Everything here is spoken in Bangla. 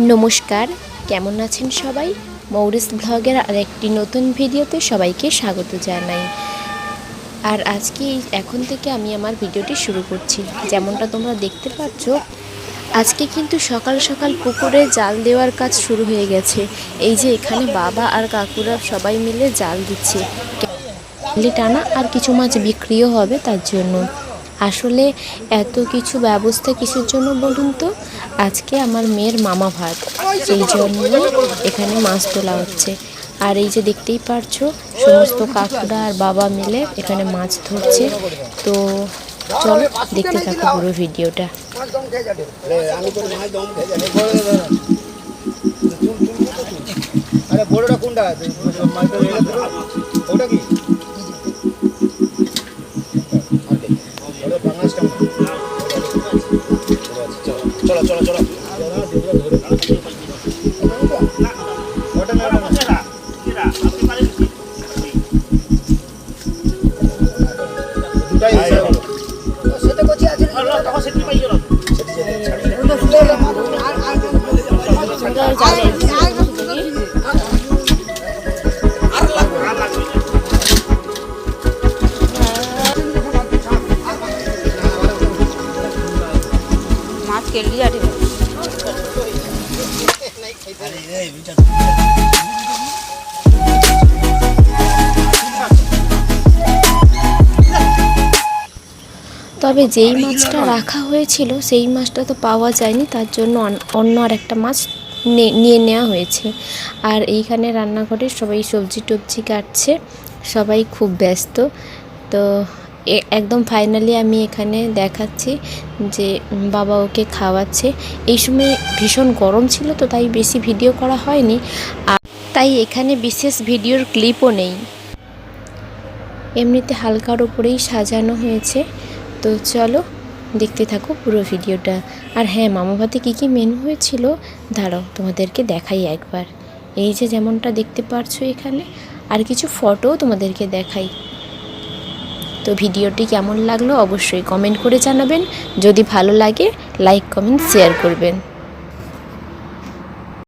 নমস্কার, কেমন আছেন সবাই? মৌরিস ব্লগের আরেকটি নতুন ভিডিওতে সবাইকে স্বাগত জানাই। আর আজকে এখন থেকে আমি আমার ভিডিওটি শুরু করছি। যেমনটা তোমরা দেখতে পাচ্ছ, আজকে কিন্তু সকাল সকাল পুকুরে জাল দেওয়ার কাজ শুরু হয়ে গেছে। এই যে এখানে বাবা আর কাকুরা সবাই মিলে জাল দিচ্ছে, টানা আর কিছু মাছ বিক্রিও হবে তার জন্য। আসলে এত কিছু ব্যবস্থা কিসের জন্য বলুন তো? আজকে আমার মেয়ের মামা ভাত, সেই জন্য এখানে মাছ তোলা হচ্ছে। আর এই যে দেখতেই পারছো, সমস্ত কাকুরা আর বাবা মিলে এখানে মাছ ধরছে। তো চলো দেখতে থাকো পুরো ভিডিওটা। চলো চলো চলো মাছ কেটে যাবে। তবে যেই মাছটা রাখা হয়েছিল সেই মাছটা তো পাওয়া যায়নি, তার জন্য অন্য আর একটা মাছ নিয়ে নেওয়া হয়েছে। আর এইখানে রান্নাঘরে সবাই সবজি টবজি কাটছে, সবাই খুব ব্যস্ত। তো একদম ফাইনালি আমি এখানে দেখাচ্ছি যে বাবা ওকে খাওয়াচ্ছে। এই সময় ভীষণ গরম ছিল, তো তাই বেশি ভিডিও করা হয়নি, আর তাই এখানে বিশেষ ভিডিওর ক্লিপও নেই। এমনিতে হালকার ওপরেই সাজানো হয়েছে। তো চলো দেখতে থাকো পুরো ভিডিওটা। আর হ্যাঁ, মামা ভাতে কী কী মেনু হয়েছিল দাঁড়াও তোমাদেরকে দেখাই একবার। এই যে যেমনটা দেখতে পারছো এখানে, আর কিছু ফটোও তোমাদেরকে দেখাই। তো ভিডিওটি কেমন লাগলো অবশ্যই কমেন্ট করে জানাবেন। যদি ভালো লাগে লাইক কমেন্ট শেয়ার করবেন।